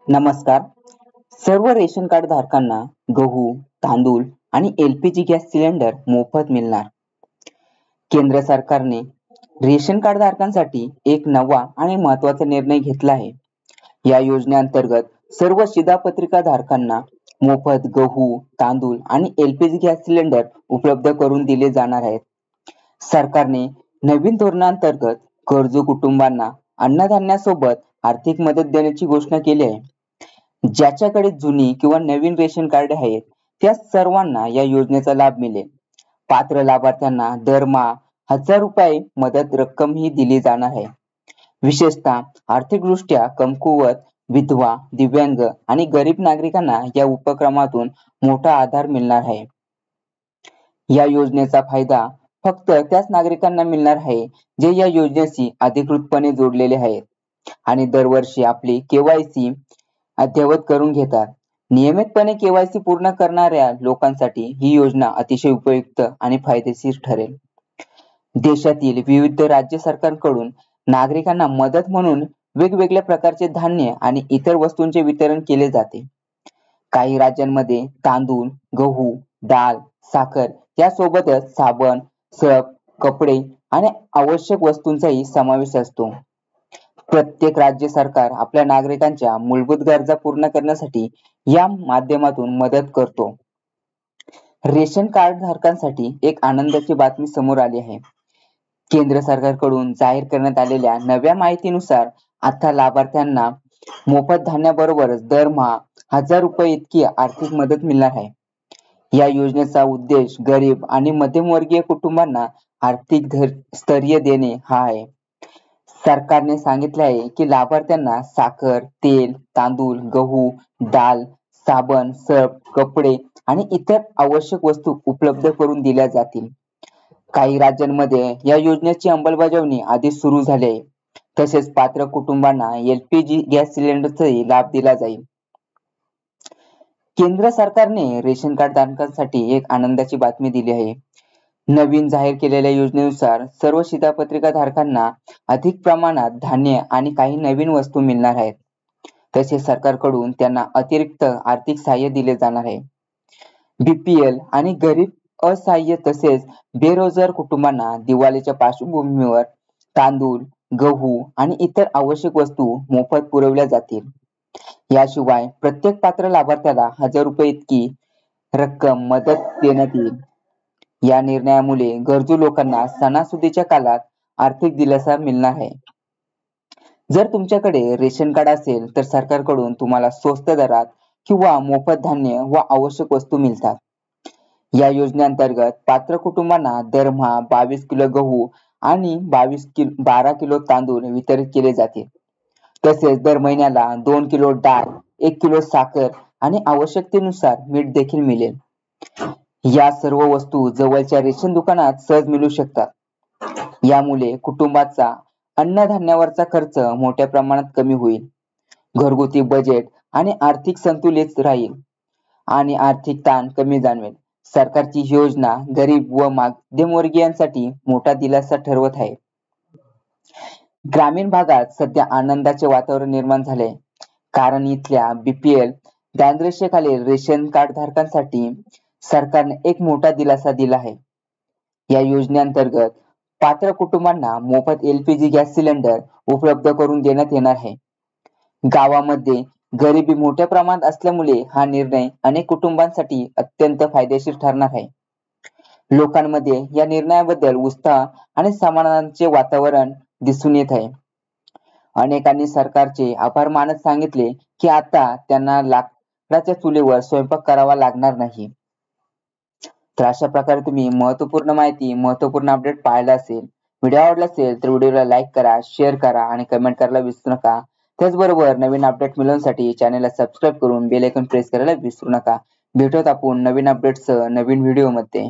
नमस्कार. सर्व ration card धारकांना गहू, तांदूळ आणि LPG गॅस सिलेंडर मोफत मिळणार. केंद्र सरकारने रेशन कार्ड धारकांसाठी एक नवा आणि महत्त्वाचा निर्णय घेतला आहे. या योजनेअंतर्गत सर्व शिधापत्रिका धारकांना मोफत गहू, तांदूळ आणि LPG गॅस सिलेंडर उपलब्ध करून दिले जाणार आहेत. सरकारने नवीन धोरणाअंतर्गत गरजू कुटुंबांना अन्नधान्यासोबत आर्थिक मदत देण्याची घोषणा केली आहे. ज्याच्याकडे जुनी किंवा नवीन रेशन कार्ड आहेत त्या सर्वांना या योजनेचा लाभ मिळेल. पात्र लाभार्थ्यांना दरमहा ₹1000 मदत रक्कम ही दिली जाणार आहे. विशेषतः आर्थिकदृष्ट्या कमकुवत, विधवा, दिव्यांग आणि गरीब नागरिकांना या उपक्रमातून मोठा आधार मिळणार आहे. या योजनेचा फायदा फक्त त्याच नागरिकांना मिळणार आहे जे या योजनेशी अधिकृतपणे जोडलेले आहेत आणि दरवर्षी आपली KYC अद्ययावत करून घेतात. नियमितपणे KYC पूर्ण करणाऱ्या लोकांसाठी ही योजना अतिशय उपयुक्त आणि फायदेशीर ठरेल. देशातील विविध राज्य सरकारकडून नागरिकांना मदत म्हणून वेगवेगळ्या प्रकारचे धान्य आणि इतर वस्तूंचे वितरण केले जाते. काही राज्यांमध्ये तांदूळ, गहू, डाळ, साखर यासोबतच साबण, सर्फ, कपडे आणि आवश्यक वस्तूंचाही समावेश असतो. प्रत्येक राज्य सरकार आपल्या नागरिकांच्या मूलभूत गरजा पूर्ण करण्यासाठी या माध्यमातून मदत करतो. रेशन कार्ड धारकांसाठी एक आनंदाची बातमी समोर आली आहे. केंद्र सरकारकडून जाहीर करण्यात आलेल्या नव्या माहितीनुसार आता लाभार्थ्यांना मोफत धान्याबरोबरच दरमहा ₹1000 इतकी आर्थिक मदत मिळणार आहे. या योजनेचा उद्देश गरीब आणि मध्यमवर्गीय कुटुंबांना आर्थिक स्थैर्य देणे हा आहे. सरकारने सांगितले आहे की लाभार्थ्यांना साखर, तेल, तांदूळ, गहू, डाळ, साबण, सर्फ, कपडे आणि इतर आवश्यक वस्तू उपलब्ध करून दिल्या जातील. काही राज्यांमध्ये या योजनेची अंमलबजावणी आधीच सुरू झाली आहे. तसेच पात्र कुटुंबांना LPG गॅस सिलेंडरचाही लाभ दिला जाईल. केंद्र सरकारने रेशन कार्ड धारकांसाठी एक आनंदाची बातमी दिली आहे. नवीन जाहीर केलेल्या योजनेनुसार सर्व शिधापत्रिका धारकांना अधिक प्रमाणात धान्य आणि काही नवीन वस्तू मिळणार आहेत. तसेच सरकारकडून त्यांना अतिरिक्त आर्थिक सहाय्य दिले जाणार आहे. BPL आणि गरीब, असहाय्य तसेच बेरोजगार कुटुंबांना दिवाळीच्या पार्श्वभूमीवर तांदूळ, गहू आणि इतर आवश्यक वस्तू मोफत पुरवल्या जातील. याशिवाय प्रत्येक पात्र लाभार्थ्याला ₹1000 इतकी रक्कम मदत देण्यात येईल. या निर्णयामुळे गरजू लोकांना सणासुदीच्या काळात आर्थिक दिलासा मिळणार आहे. जर तुमच्याकडे रेशन कार्ड असेल तर सरकारकडून तुम्हाला स्वस्त दरात किंवा मोफत धान्य व आवश्यक वस्तू मिळतात. या योजनेअंतर्गत पात्र कुटुंबांना दरमहा 22 किलो गहू आणि 12 किलो तांदूळ वितरित केले जातील. तसेच दर महिन्याला 2 किलो डाळ, 1 किलो साखर आणि आवश्यकतेनुसार मीठ देखील मिळेल. या सर्व वस्तू जवळच्या रेशन दुकानात सहज मिळू शकतात. यामुळे कुटुंबाचा अन्नधान्यावरचा खर्च मोठ्या प्रमाणात कमी होईल. घरगुती बजेट आणि आर्थिक संतुलित राहील आणि आर्थिक ताण कमी जाणवेल. सरकारची ही योजना गरीब व मध्यमवर्गीयांसाठी मोठा दिलासा ठरवत आहे. ग्रामीण भागात सध्या आनंदाचे वातावरण निर्माण झाले आहे. कारण इथल्या BPL दारिद्र्यरेषेखालील रेशन कार्ड धारकांसाठी सरकारने एक मोठा दिलासा दिला आहे. या योजनेअंतर्गत पात्र कुटुंबांना मोफत LPG गॅस सिलेंडर उपलब्ध करून देण्यात येणार आहे. गावामध्ये गरिबी मोठ्या प्रमाणात असल्यामुळे हा निर्णय अनेक कुटुंबांसाठी अत्यंत फायदेशीर ठरणार आहे. लोकांमध्ये या निर्णयाबद्दल उत्साह आणि समाधानाचे वातावरण दिसून येत आहे. अनेकांनी सरकारचे आभार मानत सांगितले की आता त्यांना लाकडाच्या चुलीवर स्वयंपाक करावा लागणार नाही. तर अशा प्रकारे तुम्ही महत्त्वपूर्ण अपडेट पाहिला असेल. व्हिडिओ आवडला असेल तर व्हिडिओला लाईक करा, शेअर करा आणि कमेंट करायला विसरू नका. त्याचबरोबर नवीन अपडेट मिळवण्यासाठी चॅनलला सबस्क्राईब करून बेल आयकॉन प्रेस करायला विसरू नका. भेटूयात आपण नवीन अपडेटसह नवीन व्हिडिओमध्ये.